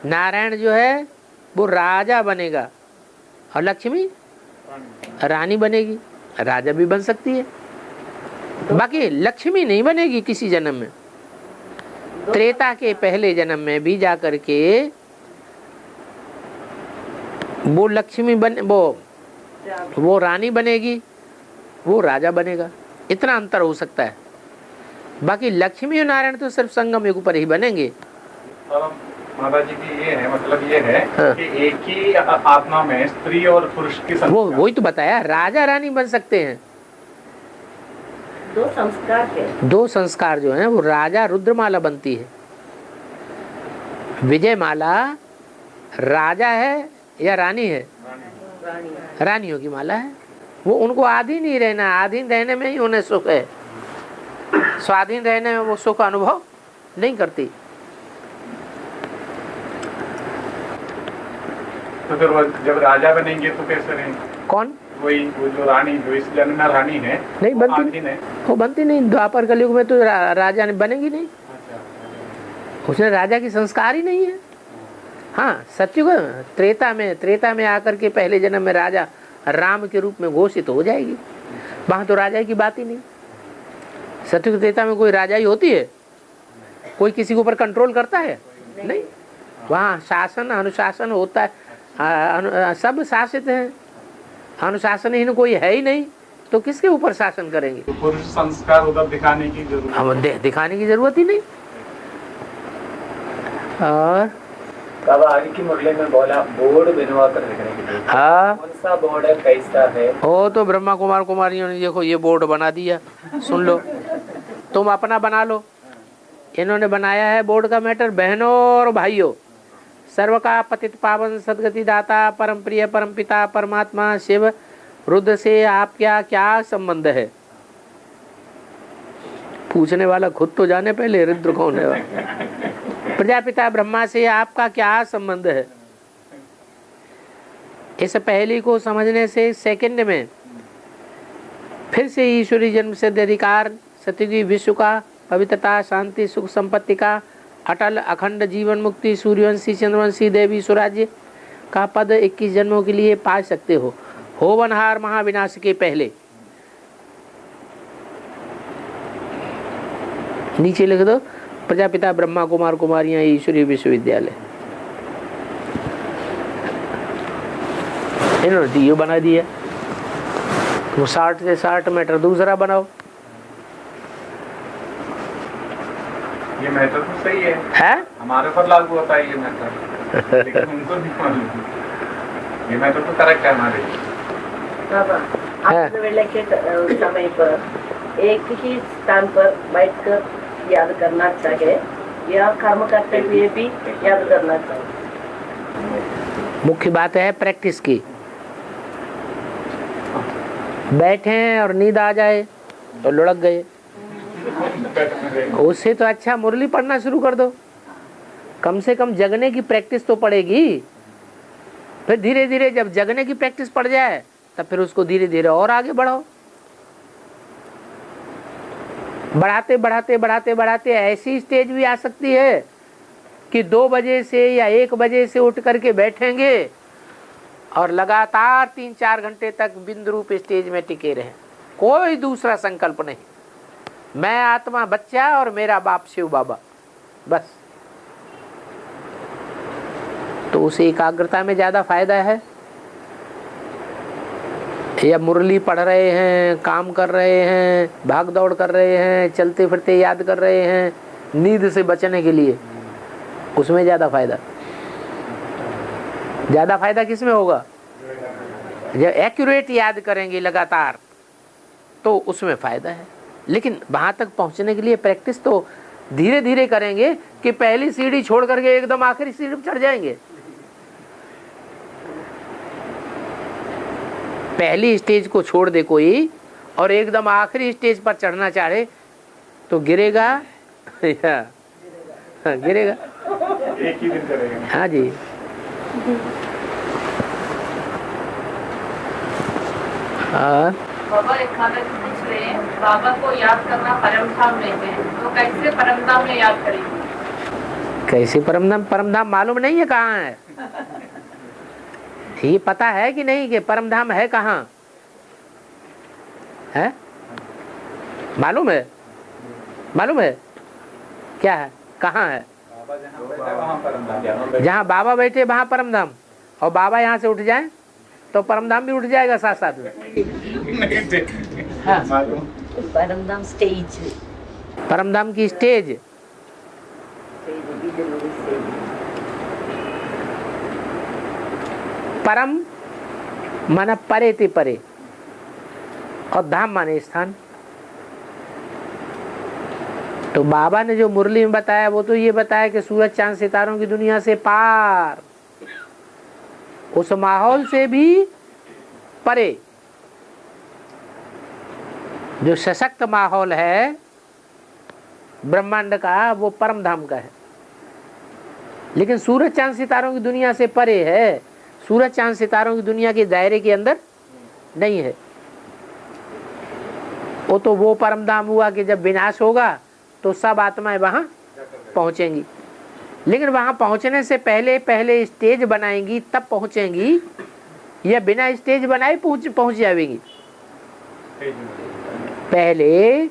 नारायण जो है वो राजा बनेगा और लक्ष्मी रानी बनेगी। राजा भी बन सकती है, बाकी लक्ष्मी नहीं बनेगी किसी जन्म में। त्रेता के पहले जन्म में भी जाकर के वो लक्ष्मी बन वो रानी बनेगी, वो राजा बनेगा। इतना अंतर हो सकता है। बाकी लक्ष्मी और नारायण तो सिर्फ संगम युग पर ही बनेंगे। माता जी की ये है, मतलब ये है हाँ। कि एक ही आत्मा में स्त्री और पुरुष की वो वही तो बताया, राजा रानी बन सकते हैं। दो संस्कार है। दो संस्कार जो हैं वो राजा रुद्रमाला बनती है। विजय माला राजा है या रानी है? रानियों की माला है। वो उनको आधीन ही रहना, आधीन रहने में ही उन्हें सुख है। स्वाधीन रहने में वो सुख अनुभव नहीं करती। तो फिर वो जब राजा बनेंगे तो कैसे रहेंगे? कौन? वही वो जो रानी, जो इस जन्म में रानी है, नहीं बनती नहीं। वो बनती नहीं। द्वापर कलयुग में तो राजा ने बनेगी नहीं। उसने राजा की संस्कार ही नहीं है। हाँ, सत्युग त्रेता में आकर के पहले जन्म में राजा राम के रूप में घोषित हो जाएगी। वहां तो राजा की बात ही नहीं। सत्युग त्रेता में कोई राजा ही होती है? कोई किसी के ऊपर कंट्रोल करता है? नहीं। वहाँ शासन अनुशासन होता है, सब शासित हैं। अनुशासनहीन कोई है ही नहीं, तो किसके ऊपर शासन करेंगे? तो पुरुष संस्कार उधर दिखाने की जरूरत, दिखाने की जरूरत ही नहीं। और बाबा आगे की मुरली में बोला बोर्ड बनवा कर रखने के लिए। हाँ, कौन सा बोर्ड है, कैसा है? ओ तो ब्रह्मा कुमार कुमारियों ने देखो ये बोर्ड बना दिया, सुन लो, तुम अपना बना लो। इन्होंने बनाया है बोर्ड का मैटर। बहनों और भाइयों, सर्व का पतित पावन सदगति दाता परम प्रिय परम पिता परमात्मा शिव रुद्र से आपका क्या संबंध है? पूछने वाला खुद तो जाने पहले रुद्र कौन है। प्रजापिता ब्रह्मा से आपका क्या संबंध है? इस पहली को समझने से सेकंड में फिर से ईश्वरी जन्म सिद्ध अधिकार, सतयुगी विश्व का पवित्रता, शांति, सुख, संपत्ति का अटल अखंड जीवन, मुक्ति, सूर्यवंशी चंद्रवंशी देवी स्वराज्य का पद 21 जन्मों के लिए पा सकते हो। होवनहार महाविनाश के पहले। नीचे लिख दो प्रजापिता ब्रह्मा कुमार कुमारियां ईश्वरीय विश्वविद्यालय। इन्होंने तो ये बना दिया। वो 60 से 60 मीटर दूसरा बनाओ। ये मैटर तो सही है? हमारे पर लागू होता है ये मैटर, लेकिन उनको नहीं मालूम। ये मैटर तो करेक्ट है हमारे। बाबा वेले के समय पर एक ही स्थान पर बैठकर याद करना चाहिए या कर्म करते हुए भी याद करना चाहिए? मुख्य बात है प्रैक्टिस की। बैठे और नींद आ जाए तो लुढ़क गए। उससे तो अच्छा मुरली पढ़ना शुरू कर दो। कम से कम जगने की प्रैक्टिस तो पड़ेगी। फिर धीरे धीरे जब जगने की प्रैक्टिस पड़ जाए तब फिर उसको धीरे धीरे और आगे बढ़ाओ। बढ़ाते बढ़ाते बढ़ाते बढ़ाते ऐसी स्टेज भी आ सकती है कि 2 बजे से या 1 बजे से उठ करके बैठेंगे और लगातार 3-4 घंटे तक बिंदु रूप स्टेज में टिके रहे। कोई दूसरा संकल्प नहीं। मैं आत्मा बच्चा और मेरा बाप शिव बाबा, बस। तो उस एकाग्रता में ज्यादा फायदा है। या मुरली पढ़ रहे हैं, काम कर रहे हैं, भाग दौड़ कर रहे हैं, चलते फिरते याद कर रहे हैं, नींद से बचने के लिए, उसमें ज्यादा फायदा। ज्यादा फायदा किसमें होगा? जब एक्यूरेट याद करेंगे लगातार तो उसमें फायदा है। लेकिन वहां तक पहुंचने के लिए प्रैक्टिस तो धीरे धीरे करेंगे कि पहली सीढ़ी छोड़ करके एकदम आखिरी सीढ़ी पर चढ़ जाएंगे। पहली स्टेज को छोड़ दे कोई और एकदम आखिरी स्टेज पर चढ़ना चाहे तो गिरेगा या गिरेगा, एक ही दिन करेगा। हाँ जी। हाँ बाबा एक खाना पूछ रहे हैं, बाबा को याद करना परम धाम में है, तो कैसे परम धाम में याद करेंगे? कैसे परम धाम? परम धाम मालूम नहीं है कहाँ है। ये पता है कि नहीं कि परम धाम है कहाँ है? मालूम है? मालूम है क्या है? कहाँ है? जहाँ बाबा बैठे वहाँ परम धाम, और बाबा यहाँ से उठ जाए तो परम धाम भी उठ जाएगा साथ साथ में। हाँ। परम धाम स्टेज, परम धाम की स्टेज। परम माना परे ते परे, और धाम माने स्थान। तो बाबा ने जो मुरली में बताया वो तो ये बताया कि सूरज चांद सितारों की दुनिया से पार, उस माहौल से भी परे जो सशक्त माहौल है ब्रह्मांड का, वो परम धाम का है। लेकिन सूरज चांद सितारों की दुनिया से परे है, सूरज चांद सितारों की दुनिया के दायरे के अंदर नहीं है। वो तो वो परम धाम हुआ कि जब विनाश होगा तो सब आत्माएं वहां पहुंचेंगी। लेकिन वहां पहुंचने से पहले पहले स्टेज बनाएंगी तब पहुंचेंगी, या बिना स्टेज बनाए पहुंच जाएंगी? पहले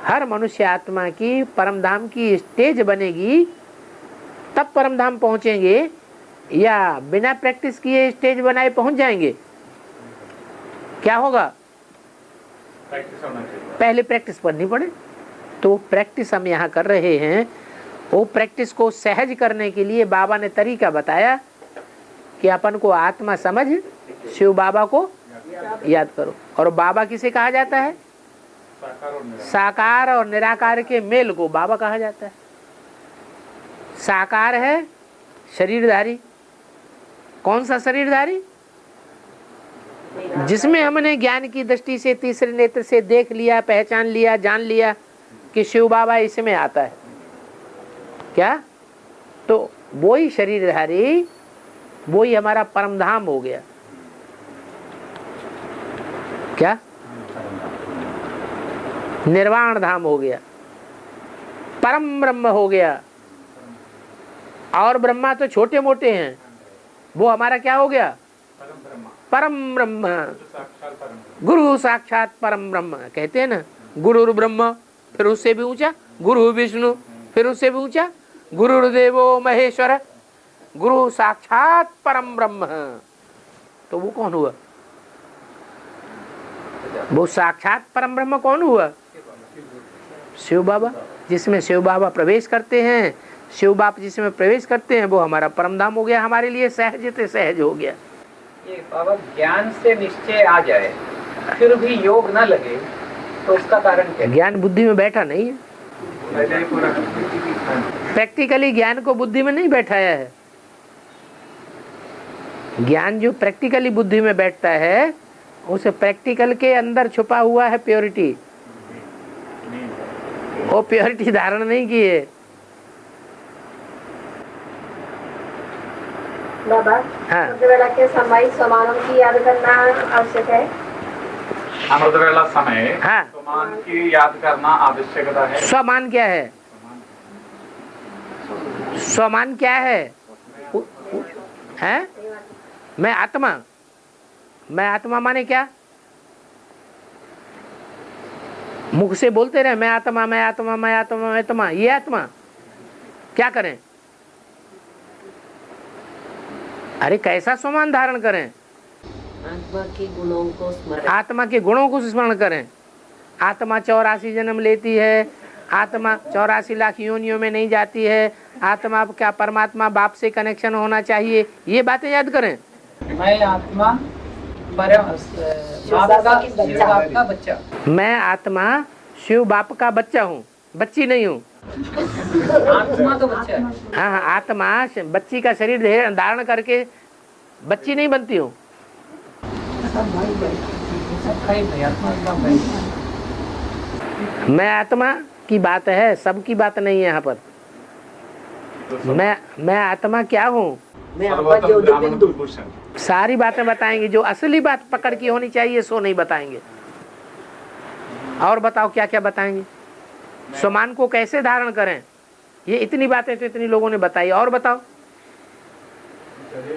हर मनुष्य आत्मा की परम धाम की स्टेज बनेगी तब परम धाम पहुंचेंगे, या बिना प्रैक्टिस किए स्टेज बनाए पहुंच जाएंगे? क्या होगा? पहले प्रैक्टिस करनी पड़े। तो प्रैक्टिस हम यहाँ कर रहे हैं। वो प्रैक्टिस को सहज करने के लिए बाबा ने तरीका बताया कि अपन को आत्मा समझ शिव बाबा को याद करो। और बाबा किसे कहा जाता है? साकार और निराकार के मेल को बाबा कहा जाता है। साकार है शरीरधारी। कौन सा शरीरधारी? जिसमें हमने ज्ञान की दृष्टि से तीसरे नेत्र से देख लिया, पहचान लिया, जान लिया कि शिव बाबा इसमें आता है। क्या? तो वो ही शरीरधारी, वो ही हमारा परम धाम हो गया। क्या? निर्वाण धाम हो गया, परम ब्रह्म हो गया। और ब्रह्मा तो छोटे मोटे हैं, वो हमारा क्या हो गया? परम ब्रह्म। गुरु साक्षात परम ब्रह्म कहते हैं ना। गुरु ब्रह्म, फिर उससे भी ऊंचा गुरु विष्णु, फिर उससे भी ऊंचा गुरुर्देवो महेश्वर, गुरु साक्षात परम ब्रह्म। तो वो कौन हुआ? वो साक्षात परम ब्रह्म कौन हुआ? शिव बाबा। जिसमें शिव बाबा प्रवेश करते हैं, शिव बाप जिसमें प्रवेश करते हैं, वो हमारा परम धाम हो गया, हमारे लिए सहज से सहज हो गया। ये बाबा ज्ञान से निश्चय आ जाए फिर भी योग न लगे तो उसका कारण क्या? ज्ञान बुद्धि में बैठा नहीं है। प्रैक्टिकली ज्ञान को बुद्धि में नहीं बैठाया है। ज्ञान जो प्रैक्टिकली बुद्धि में बैठता है, उस प्रैक्टिकल के अंदर छुपा हुआ है प्योरिटी। वो प्योरिटी धारण नहीं की है। बाबा, हाँ। वेला के समय समानों की याद करना आवश्यक है। अमृत वेला समय हाँ। स्वमान की याद करना आवश्यकता है। स्वमान क्या है? स्वमान क्या है? हैं? मैं आत्मा। मैं आत्मा माने क्या? मुख से बोलते रहे मैं आत्मा मैं आत्मा मैं आत्मा मैं आत्मा, ये आत्मा क्या करें? अरे कैसा स्वमान धारण करें? आत्मा के गुणों को स्मरण, आत्मा के गुणों को स्मरण करें। आत्मा 84 जन्म लेती है, आत्मा 84 लाख योनियों में नहीं जाती है, आत्मा क्या परमात्मा बाप से कनेक्शन होना चाहिए, ये बातें याद करें। मैं आत्मा बाप का बच्चा, मैं आत्मा शिव बाप का बच्चा हूँ, बच्ची नहीं हूँ। आत्मा तो बच्चा है। हाँ हाँ, आत्मा बच्ची का शरीर धारण करके बच्ची नहीं बनती हूँ। मैं आत्मा की बात है, सबकी बात नहीं है यहाँ पर। मैं आत्मा क्या हूँ? सारी बातें बताएंगे, जो असली बात पकड़ की होनी चाहिए सो नहीं बताएंगे। और बताओ क्या क्या बताएंगे? स्वमान को कैसे धारण करें, ये इतनी बातें तो इतनी लोगों ने बताई। और बताओ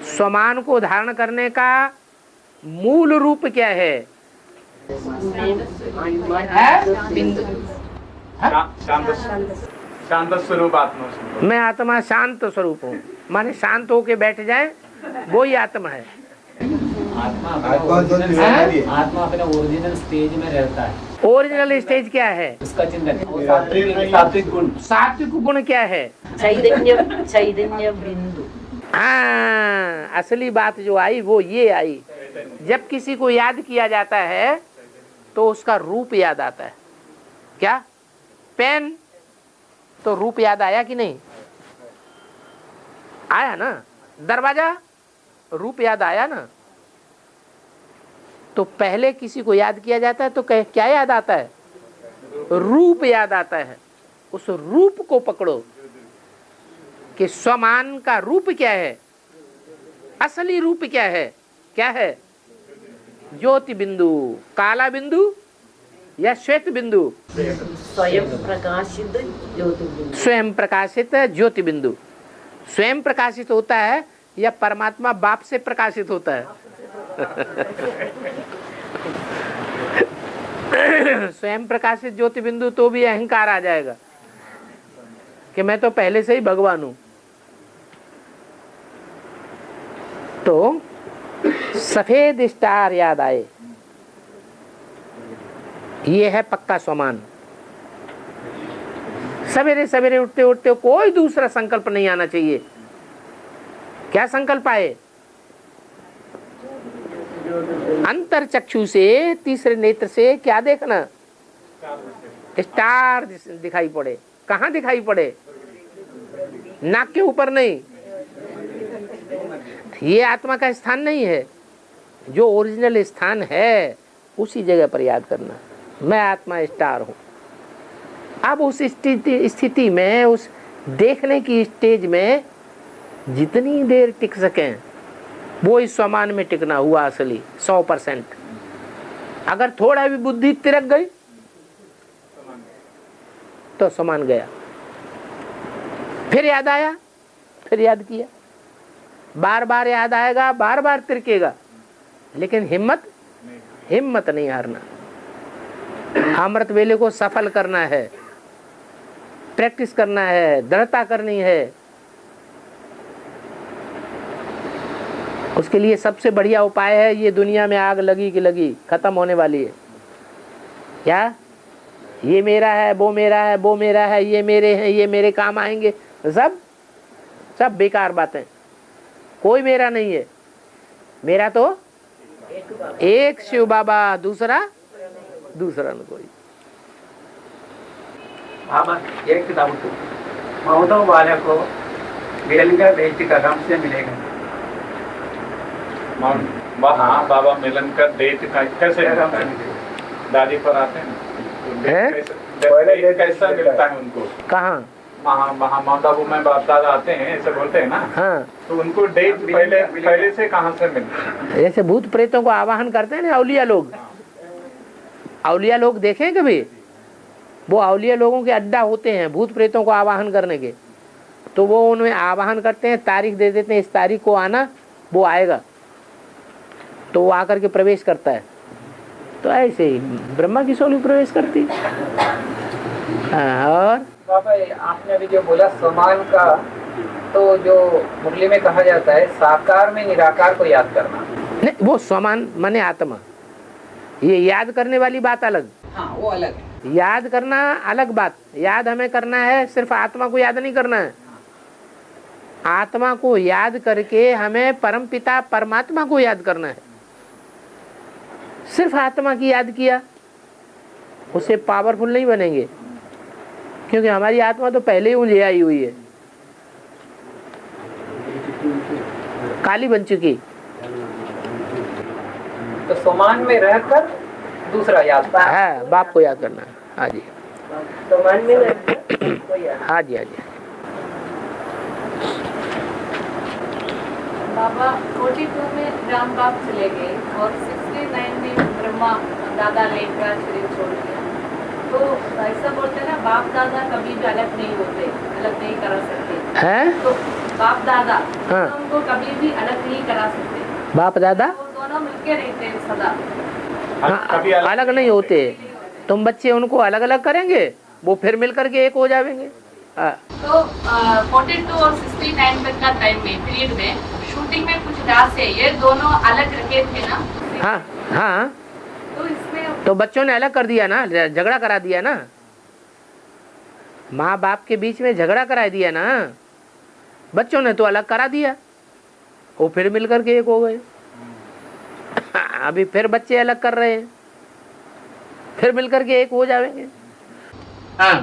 स्वमान को धारण करने का मूल रूप क्या है? शांत स्वरूप आत्मा। मैं आत्मा शांत स्वरूप हूँ, माने शांत होके बैठ जाए वो ही आत्मा है। आत्मा अपने ओरिजिनल स्टेज में रहता है। ओरिजिनल स्टेज क्या है? उसका चिंतन, सात्विक गुण। सात्विक गुण क्या है? चैतन्य बिंदु। हाँ, असली बात जो आई वो ये आई, जब किसी को याद किया जाता है तो उसका रूप याद आता है। क्या? पेन, तो रूप याद आया कि नहीं? आया ना। दरवाजा, रूप याद आया ना। तो पहले किसी को याद किया जाता है तो क्या याद आता है? रूप याद आता है। उस रूप को पकड़ो कि स्वमान का रूप क्या है, असली रूप क्या है? क्या है? ज्योति बिंदु, काला बिंदु या श्वेत बिंदु? स्वयं प्रकाशित ज्योति बिंदु। स्वयं प्रकाशित ज्योति बिंदु। स्वयं प्रकाशित होता है या परमात्मा बाप से प्रकाशित होता है? स्वयं प्रकाशित ज्योति बिंदु तो भी अहंकार आ जाएगा कि मैं तो पहले से ही भगवान हूं। तो सफेद स्टार याद आए, ये है पक्का स्वमान। सवेरे सवेरे उठते उठते कोई दूसरा संकल्प नहीं आना चाहिए। क्या संकल्प आए? अंतर चक्षु से, तीसरे नेत्र से क्या देखना? स्टार दिखाई पड़े। कहाँ दिखाई पड़े? नाक के ऊपर नहीं। ये आत्मा का स्थान नहीं है। जो ओरिजिनल स्थान है उसी जगह पर याद करना, मैं आत्मा स्टार हूं। अब उस स्थिति में, उस देखने की स्टेज में जितनी देर टिक सकें वो इस स्वमान में टिकना हुआ असली 100%। अगर थोड़ा भी बुद्धि तिरक गई तो स्वमान गया। फिर याद आया, फिर याद किया, बार बार याद आएगा, बार बार तिरकेगा, लेकिन हिम्मत नहीं हारना। अमृत वेले को सफल करना है, प्रैक्टिस करना है, दृढ़ता करनी है। उसके लिए सबसे बढ़िया उपाय है, ये दुनिया में आग लगी कि लगी, खत्म होने वाली है। क्या? ये मेरा है, वो मेरा है, वो मेरा है, ये मेरे हैं, ये मेरे काम आएंगे, सब बेकार बातें। कोई मेरा नहीं है। मेरा तो एक शिव बाबा, दूसरा न कोई। बाबा एक डाउट, महोदय वाले को मिलन देश का रम से मिलेगा? हाँ बाबा, मिलन का डेट कैसे मिलता है? दादी पर आते हैं कैसा मिलता है उनको? कहाँ? माउंट आबू में बाप दादा आते हैं, ऐसे बोलते हैं ना। हाँ, तो उनको डेट पहले से कहाँ से मिलती है? जैसे भूत प्रेतों को आवाहन करते हैं ना औलिया लोग। औलिया लोग देखें कभी? वो औलिया लोगों के अड्डा होते हैं भूत प्रेतों को आवाहन करने के। तो वो उनमें आवाहन करते हैं, तारीख दे देते हैं, इस तारीख को आना, वो आएगा। तो वो आकर के प्रवेश करता है। तो ऐसे ही ब्रह्मा की सोल प्रवेश करती। और बाबा आपने अभी जो बोला स्वमान का, तो जो मुरली में कहा जाता है साकार में निराकार को याद करना, नहीं वो स्वमान माने आत्मा, ये याद करने वाली बात अलग। हाँ वो अलग है। याद करना अलग बात। याद हमें करना है, सिर्फ आत्मा को याद नहीं करना है। आत्मा को याद करके हमें परमपिता परमात्मा को याद करना है। सिर्फ आत्मा की याद किया उससे पावरफुल नहीं बनेंगे, क्योंकि हमारी आत्मा तो पहले ही उलझी आई हुई है, काली बन चुकी। तो स्वमान में रहकर दूसरा याद है, बाप को याद करना है। हाँ जी, स्वमान में रहकर हाँ जी, हाँ जी। बाबा 42 में राम बाप चले गए और 69 में ब्रह्मा दादा लेकर शरीर छोड़ दिया। तो ऐसा बोलते हैं ना, बाप दादा कभी भी अलग नहीं होते, अलग नहीं करा सकते हैं? तो बाप दादा हाँ। उनको कभी भी अलग नहीं करा सकते। बाप दादा वो दोनों मिलके रहते हैं सदा। हाँ, अलग नहीं होते। तुम बच्चे उनको अलग अलग करेंगे, वो फिर मिलकर के एक हो जाएंगे। तो 42 और 69 तक का टाइम में पीरियड में शूटिंग में कुछ डांस है, ये दोनों अलग रखे थे ना। हाँ हाँ, तो इसमें तो बच्चों ने अलग कर दिया ना, झगड़ा करा दिया ना, माँ बाप के बीच में झगड़ा करा दिया ना, बच्चों ने तो अलग करा दिया, वो फिर मिलकर के एक हो गए। अभी फिर बच्चे अलग कर रहे हैं, फिर मिलकर के एक हो जाएंगे। हाँ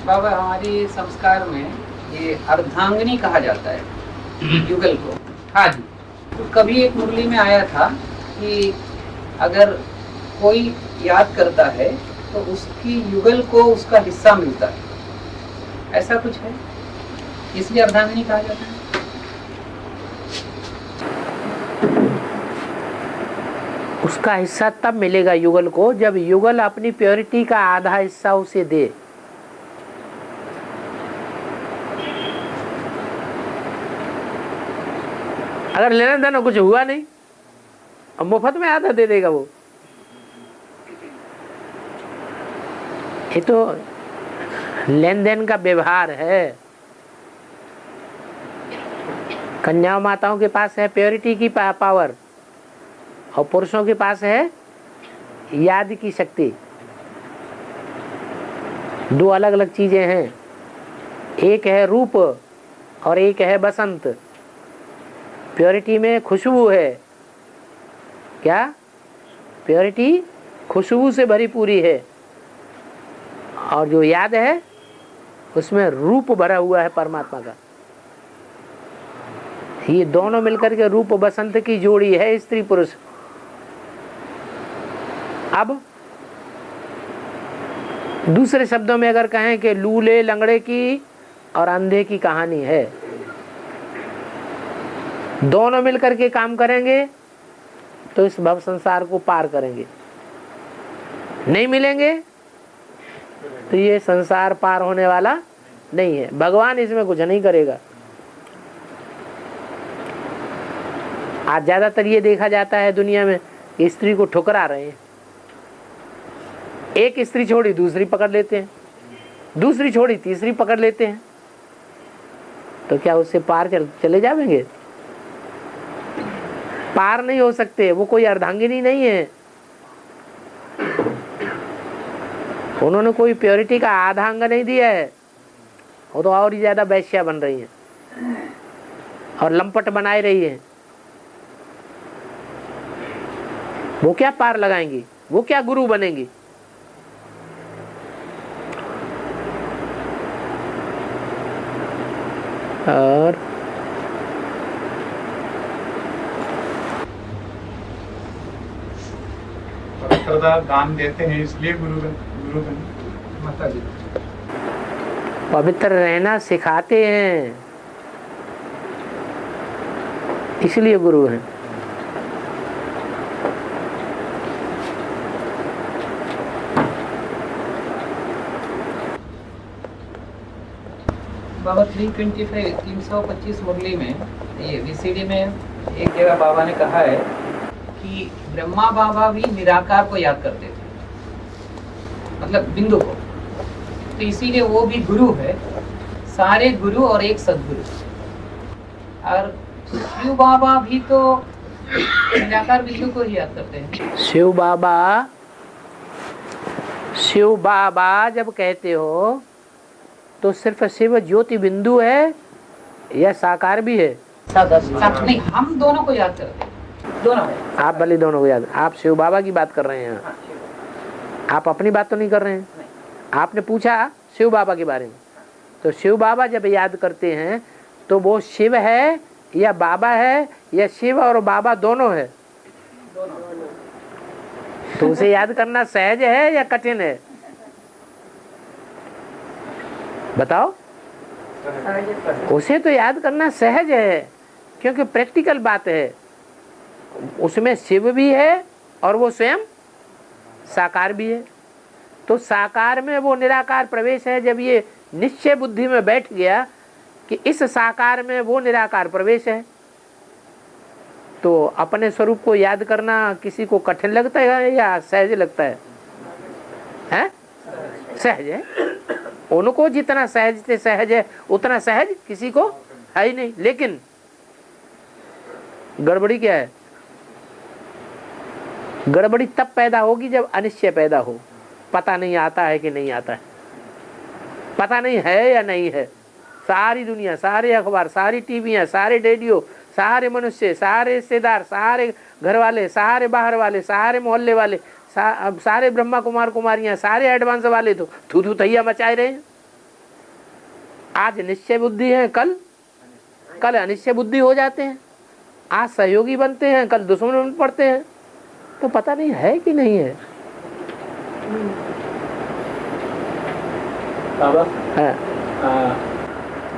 बाबा हमारी संस्कार में ये अर्धांगिनी कहा जाता है युगल को। हाँ जी। तो कभी एक मुरली में आया था कि अगर कोई याद करता है तो उसकी युगल को उसका हिस्सा मिलता है, ऐसा कुछ है, इसलिए अर्धांगिनी कहा जाता है। उसका हिस्सा तब मिलेगा युगल को जब युगल अपनी प्योरिटी का आधा हिस्सा उसे दे। अगर लेना देना कुछ हुआ नहीं और मुफ्त में आधा दे देगा वो, ये तो लेन देन का व्यवहार है। कन्या माताओं के पास है प्योरिटी की पावर और पुरुषों के पास है याद की शक्ति। दो अलग अलग चीजें हैं, एक है रूप और एक है बसंत। प्योरिटी में खुशबू है, क्या प्योरिटी खुशबू से भरी पूरी है, और जो याद है उसमें रूप भरा हुआ है परमात्मा का। ये दोनों मिलकर के रूप बसंत की जोड़ी है स्त्री पुरुष। अब दूसरे शब्दों में अगर कहें कि लूले लंगड़े की और अंधे की कहानी है, दोनों मिलकर के काम करेंगे तो इस भव संसार को पार करेंगे। नहीं मिलेंगे तो ये संसार पार होने वाला नहीं है। भगवान इसमें कुछ नहीं करेगा। आज ज्यादातर ये देखा जाता है दुनिया में कि स्त्री को ठुकरा रहे हैं। एक स्त्री छोड़ी दूसरी पकड़ लेते हैं, दूसरी छोड़ी तीसरी पकड़ लेते हैं, तो क्या उससे पार चले जाएंगे? पार नहीं हो सकते। वो कोई अर्धांगिनी नहीं है, उन्होंने कोई प्योरिटी का आधा अंग नहीं दिया है। वो तो और ही ज्यादा वैश्या बन रही है और लंपट बनाए रही है। वो क्या पार लगाएंगी, वो क्या गुरु बनेंगी? और दान देते हैं इसलिए गुरु बने। माता जी पवित्र रहना सिखाते हैं इसलिए गुरु हैं। बाबा 325 मुरली में ये VCD में एक जगह बाबा ने कहा है कि ब्रह्मा बाबा भी निराकार को याद करते थे, मतलब बिंदु को। तो इसीलिए वो भी गुरु है, सारे गुरु और एक सदगुरु। और शिव बाबा भी तो निराकार बिंदु को ही याद करते हैं। शिव बाबा जब कहते हो तो सिर्फ शिव ज्योति बिंदु है या साकार भी है? नहीं, हम दोनों को याद करते हैं, दोनों है। आप भले दोनों को याद, आप शिव बाबा की बात कर रहे हैं, आप अपनी बात तो नहीं कर रहे हैं। आपने पूछा शिव बाबा के बारे में, तो शिव बाबा जब याद करते हैं तो वो शिव है या बाबा है या शिव और बाबा दोनों है? तो उसे याद करना सहज है या कठिन है? बताओ। उसे तो याद करना सहज है, क्योंकि प्रैक्टिकल बात है, उसमें शिव भी है और वो स्वयं साकार भी है। तो साकार में वो निराकार प्रवेश है। जब ये निश्चय बुद्धि में बैठ गया कि इस साकार में वो निराकार प्रवेश है, तो अपने स्वरूप को याद करना किसी को कठिन लगता है या सहज लगता है? हैं? सहज है। उनको जितना सहज से सहज है उतना सहज किसी को है ही नहीं। लेकिन गड़बड़ी क्या है? गड़बड़ी तब पैदा होगी जब अनिश्चय पैदा हो, पता नहीं आता है कि नहीं आता है, पता नहीं है या नहीं है। सारी दुनिया, सारे अखबार, सारी टीवियां, सारे रेडियो, सारे मनुष्य, सारे रिश्तेदार, सारे घर वाले, सारे बाहर वाले, सारे मोहल्ले वाले, सारे ब्रह्मा कुमार कुमारियां, सारे एडवांस वाले तो थू थैया मचाए रहे हैं। आज निश्चय बुद्धि है, कल अनिश्चय बुद्धि हो जाते हैं। आज सहयोगी बनते हैं, कल दुश्मन बन पड़ते हैं। तो पता नहीं है कि नहीं है। बाबा,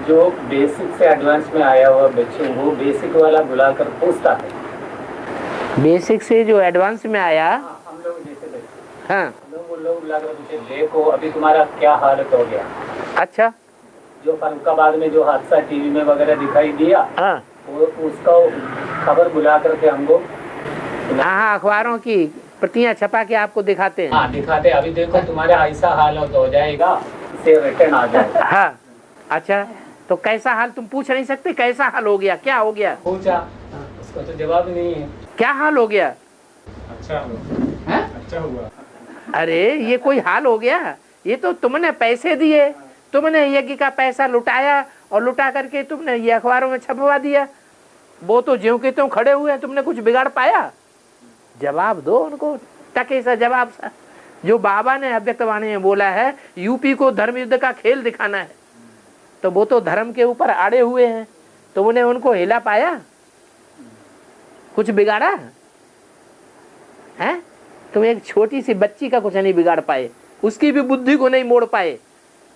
जो बेसिक से एडवांस में आया हुआ बच्चे, वो बेसिक वाला बुलाकर पूछता है। बेसिक से जो एडवांस में आया, हम लोग जैसे बच्चे, हाँ, हम लोग बुलाकर पूछे, देखो अभी तुम्हारा क्या हालत हो गया। अच्छा, जो फरुखाबाद में जो हादसा टीवी में वगैरह दिखाई दिया, हाँ, वो उसका खबर बुला करके हमको, हाँ, अखबारों की प्रतियां छपा के आपको दिखाते हैं। हाँ, दिखाते, अभी देखो तुम्हारा ऐसा हाल हो जाएगा, इसे रिटर्न आ जाएगा। हाँ, अच्छा, तो कैसा हाल तुम पूछ नहीं सकते? कैसा हाल हो गया, क्या हो गया? पूछा, उसको तो जवाब नहीं है। क्या हाल हो गया? अच्छा हुआ, अच्छा हुआ। अरे ये कोई हाल हो गया? ये तो तुमने पैसे दिए, तुमने यज्ञ का पैसा लुटाया और लुटा करके तुमने ये अखबारों में छपवा दिया। वो तो ज्यों के त्यों खड़े हुए हैं, तुमने कुछ बिगाड़ पाया? जवाब दो उनको, टके सा जवाब सा। जो बाबा ने अव्यक्तवाणी में बोला है यूपी को धर्म युद्ध का खेल दिखाना है, तो वो तो धर्म के ऊपर अड़े हुए हैं, तो उन्हें उनको हिला पाया? कुछ बिगाड़ा है? तुम एक छोटी सी बच्ची का कुछ नहीं बिगाड़ पाए, उसकी भी बुद्धि को नहीं मोड़ पाए।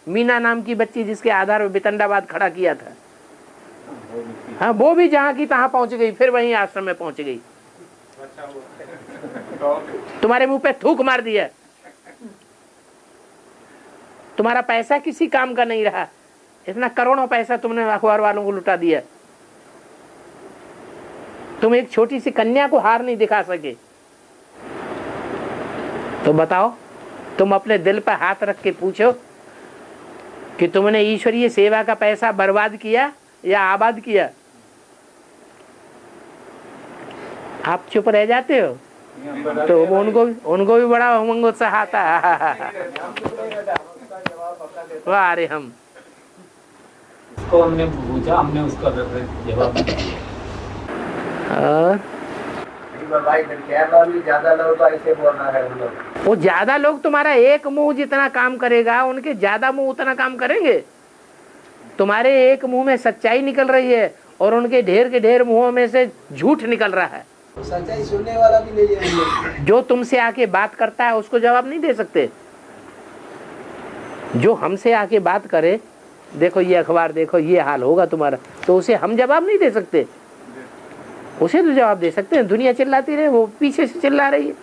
मीना नाम की बच्ची जिसके आधार पर बितंडाबाद खड़ा किया था, हाँ, वो भी जहाँ की तहाँ पहुंच गई, फिर वहीं आश्रम में पहुंच गई। तुम्हारे मुंह पे थूक मार दिया। तुम्हारा पैसा किसी काम का नहीं रहा, इतना करोड़ों पैसा तुमने अखबार वालों को लुटा दिया। तुम एक छोटी सी कन्या को हार नहीं दिखा सके। तो बताओ, तुम अपने दिल पर हाथ रख के पूछो कि तुमने ईश्वरीय सेवा का पैसा बर्बाद किया या आबाद किया? आप चुप रह जाते हो तो उनको भी बड़ा उमंग उत्साह आता है। वाह रे, हम उसको हमने पूछा, हमने उसका जवाब दिया। ज्यादा लोग तो ऐसे बोल रहा है, वो ज्यादा लोग तुम्हारा एक मुंह जितना काम करेगा, उनके ज्यादा मुंह उतना काम करेंगे। तुम्हारे एक मुंह में सच्चाई निकल रही है और उनके ढेर के ढेर मुंहों में से झूठ निकल रहा है। सच्चाई सुनने वाला भी नहीं है। जो तुमसे आके बात करता है उसको जवाब नहीं दे सकते। जो हमसे आके बात करे, देखो ये अखबार देखो, ये हाल होगा तुम्हारा, तो उसे हम जवाब नहीं दे सकते। उसे तो जवाब दे सकते हैं। दुनिया चिल्लाती रहे, वो पीछे से चिल्ला रही है।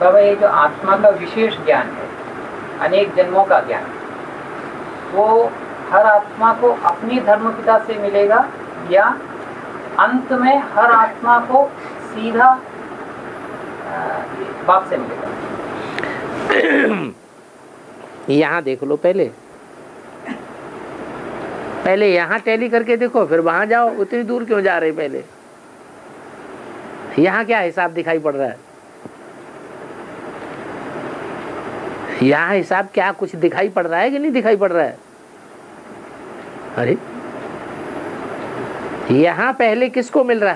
और बाबा ये जो आत्मा का विशेष ज्ञान है, अनेक जन्मों का ज्ञान, वो हर आत्मा को अपनी धर्मपिता से मिलेगा या अंत में हर आत्मा को सीधा बाप से मिलेगा? यहाँ देख लो, पहले यहाँ टैली करके देखो, फिर वहां जाओ। उतनी दूर क्यों जा रहे पहले? यहाँ क्या हिसाब दिखाई पड़ रहा है? यहाँ हिसाब क्या कुछ दिखाई पड़ रहा है कि नहीं दिखाई पड़ रहा है? अरे यहाँ पहले किसको मिल रहा है?